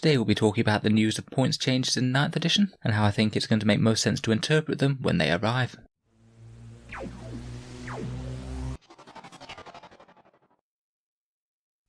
Today we'll be talking about the news of points changes in 9th edition, and how I think it's going to make most sense to interpret them when they arrive.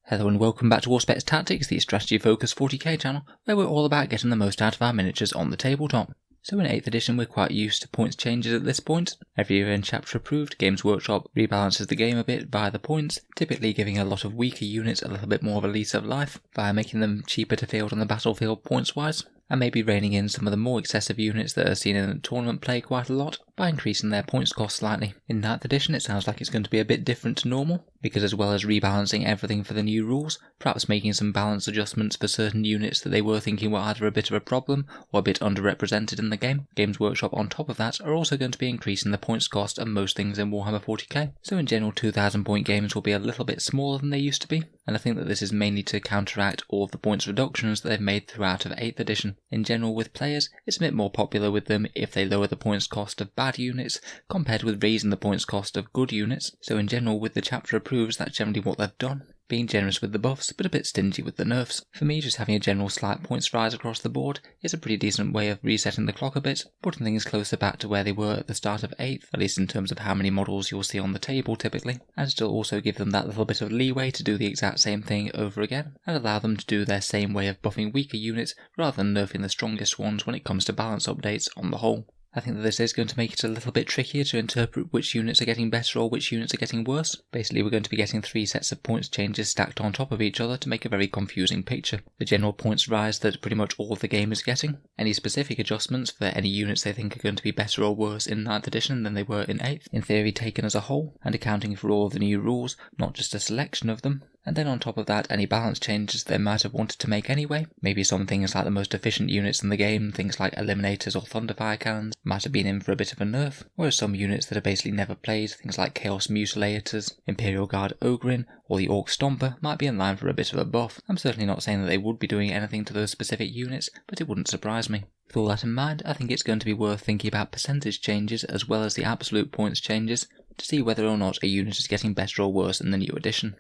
Hello and welcome back to Auspex Tactics, the strategy focused 40k channel, where we're all about getting the most out of our miniatures on the tabletop. So in 8th edition we're quite used to points changes at this point. Every year in chapter approved, Games Workshop rebalances the game a bit via the points, typically giving a lot of weaker units a little bit more of a lease of life, via making them cheaper to field on the battlefield points wise, and maybe reining in some of the more excessive units that are seen in tournament play quite a lot, by increasing their points cost slightly. In 9th edition it sounds like it's going to be a bit different to normal, because as well as rebalancing everything for the new rules, perhaps making some balance adjustments for certain units that they were thinking were either a bit of a problem or a bit underrepresented in the game, Games Workshop on top of that are also going to be increasing the points cost of most things in Warhammer 40k. So in general 2000 point games will be a little bit smaller than they used to be, and I think that this is mainly to counteract all of the points reductions that they've made throughout of 8th edition. In general with players, it's a bit more popular with them if they lower the points cost of bad units compared with raising the points cost of good units, so in general with the chapter approves that's generally what they've done. Being generous with the buffs, but a bit stingy with the nerfs. For me, just having a general slight points rise across the board is a pretty decent way of resetting the clock a bit, putting things closer back to where they were at the start of 8th, at least in terms of how many models you'll see on the table typically, and still also give them that little bit of leeway to do the exact same thing over again, and allow them to do their same way of buffing weaker units rather than nerfing the strongest ones when it comes to balance updates on the whole. I think that this is going to make it a little bit trickier to interpret which units are getting better or which units are getting worse. Basically we're going to be getting 3 sets of points changes stacked on top of each other to make a very confusing picture. The general points rise that pretty much all of the game is getting, any specific adjustments for any units they think are going to be better or worse in 9th edition than they were in 8th, in theory taken as a whole, and accounting for all of the new rules, not just a selection of them. And then on top of that, any balance changes they might have wanted to make anyway. Maybe some things like the most efficient units in the game, things like Eliminators or Thunderfire Cannons, might have been in for a bit of a nerf, whereas some units that are basically never played, things like Chaos Mutilators, Imperial Guard Ogrin, or the Orc Stomper, might be in line for a bit of a buff. I'm certainly not saying that they would be doing anything to those specific units, but it wouldn't surprise me. With all that in mind, I think it's going to be worth thinking about percentage changes as well as the absolute points changes, to see whether or not a unit is getting better or worse in the new edition.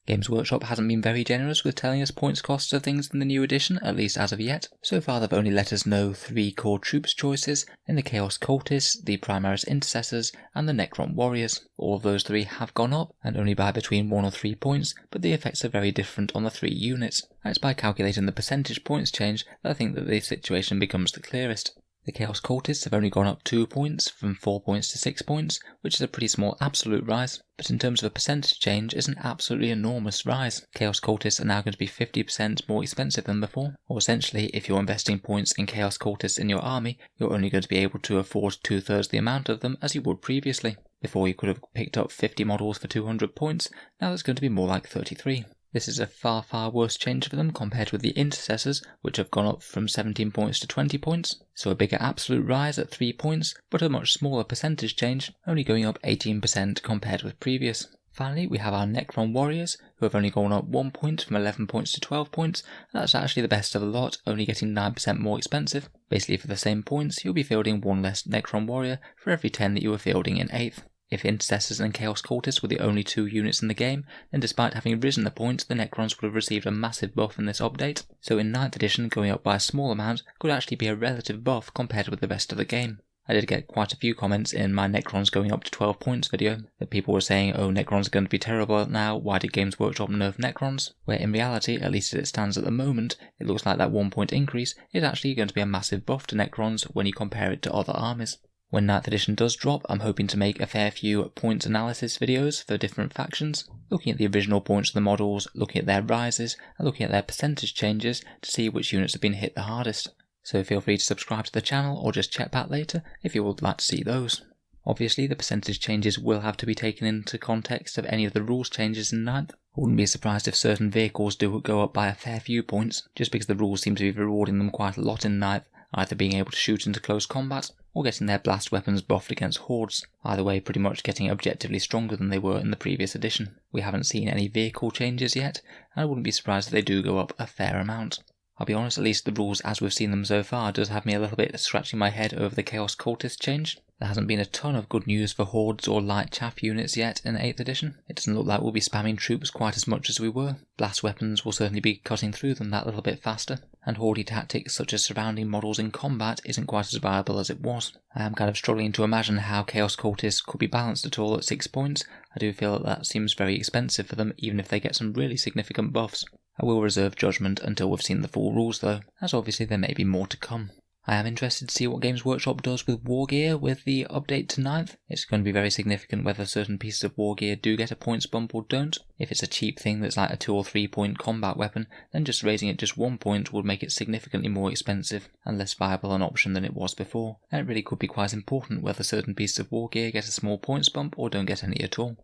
Games Workshop hasn't been very generous with telling us points costs of things in the new edition, at least as of yet. So far they've only let us know 3 core troops choices, in the Chaos Cultists, the Primaris Intercessors, and the Necron Warriors. All of those 3 have gone up, and only by between 1 or 3 points, but the effects are very different on the 3 units. And it's by calculating the percentage points change that I think that the situation becomes the clearest. The Chaos Cultists have only gone up 2 points, from 4 points to 6 points, which is a pretty small absolute rise, but in terms of a percentage change is an absolutely enormous rise. Chaos Cultists are now going to be 50% more expensive than before, or essentially if you're investing points in Chaos Cultists in your army, you're only going to be able to afford 2/3 the amount of them as you would previously. Before you could have picked up 50 models for 200 points, now it's going to be more like 33. This is a far worse change for them compared with the Intercessors, which have gone up from 17 points to 20 points, so a bigger absolute rise at 3 points, but a much smaller percentage change, only going up 18% compared with previous. Finally, we have our Necron Warriors, who have only gone up 1 point from 11 points to 12 points, and that's actually the best of the lot, only getting 9% more expensive. Basically for the same points, you'll be fielding 1 less Necron Warrior for every 10 that you were fielding in 8th. If Intercessors and Chaos Cultists were the only 2 units in the game, then despite having risen the points, the Necrons would have received a massive buff in this update, so in 9th edition going up by a small amount could actually be a relative buff compared with the rest of the game. I did get quite a few comments in my Necrons going up to 12 points video, that people were saying, oh Necrons are going to be terrible now, why did Games Workshop nerf Necrons? Where in reality, at least as it stands at the moment, it looks like that 1 point increase is actually going to be a massive buff to Necrons when you compare it to other armies. When 9th edition does drop, I'm hoping to make a fair few points analysis videos for different factions, looking at the original points of the models, looking at their rises, and looking at their percentage changes to see which units have been hit the hardest. So feel free to subscribe to the channel or just check back later if you would like to see those. Obviously the percentage changes will have to be taken into context of any of the rules changes in 9th. I wouldn't be surprised if certain vehicles do go up by a fair few points, just because the rules seem to be rewarding them quite a lot in 9th, either being able to shoot into close combat, or getting their blast weapons buffed against hordes, either way pretty much getting objectively stronger than they were in the previous edition. We haven't seen any vehicle changes yet, and I wouldn't be surprised if they do go up a fair amount. I'll be honest, at least the rules as we've seen them so far does have me a little bit scratching my head over the Chaos Cultist change. There hasn't been a ton of good news for Hordes or light chaff units yet in 8th edition. It doesn't look like we'll be spamming troops quite as much as we were. Blast weapons will certainly be cutting through them that little bit faster, and horde tactics such as surrounding models in combat isn't quite as viable as it was. I am kind of struggling to imagine how Chaos Cultists could be balanced at all at 6 points. I do feel that seems very expensive for them even if they get some really significant buffs. I will reserve judgment until we've seen the full rules though, as obviously there may be more to come. I am interested to see what Games Workshop does with war gear with the update to 9th. It's going to be very significant whether certain pieces of war gear do get a points bump or don't. If it's a cheap thing that's like a 2 or 3 point combat weapon, then just raising it just 1 point would make it significantly more expensive and less viable an option than it was before. And it really could be quite important whether certain pieces of war gear get a small points bump or don't get any at all.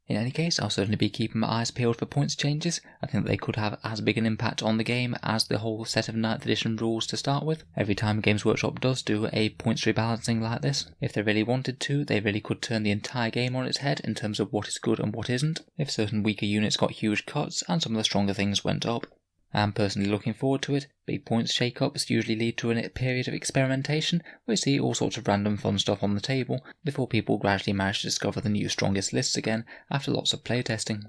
In any case, I'll certainly be keeping my eyes peeled for points changes. I think they could have as big an impact on the game as the whole set of 9th edition rules to start with. Every time Games Workshop does do a points rebalancing like this, if they really wanted to, they really could turn the entire game on its head in terms of what is good and what isn't, if certain weaker units got huge cuts and some of the stronger things went up. I am personally looking forward to it. Big points shake-ups usually lead to a period of experimentation where we see all sorts of random fun stuff on the table before people gradually manage to discover the new strongest lists again after lots of playtesting.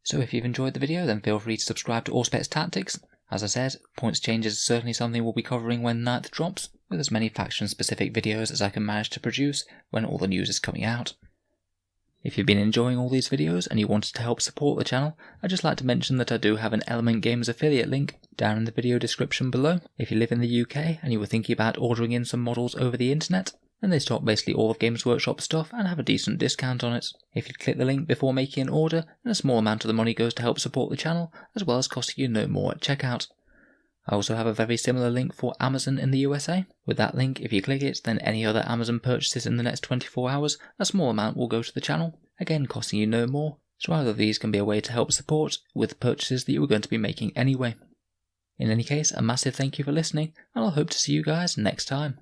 So if you've enjoyed the video, then feel free to subscribe to Auspex Tactics. As I said, points changes is certainly something we'll be covering when 9th drops, with as many faction-specific videos as I can manage to produce when all the news is coming out. If you've been enjoying all these videos and you wanted to help support the channel, I'd just like to mention that I do have an Element Games affiliate link down in the video description below. If you live in the UK and you were thinking about ordering in some models over the internet, then they stock basically all of Games Workshop stuff and have a decent discount on it. If you click the link before making an order, then a small amount of the money goes to help support the channel, as well as costing you no more at checkout. I also have a very similar link for Amazon in the USA. With that link, if you click it, then any other Amazon purchases in the next 24 hours, a small amount will go to the channel, again costing you no more, so either of these can be a way to help support with purchases that you were going to be making anyway. In any case, a massive thank you for listening, and I'll hope to see you guys next time.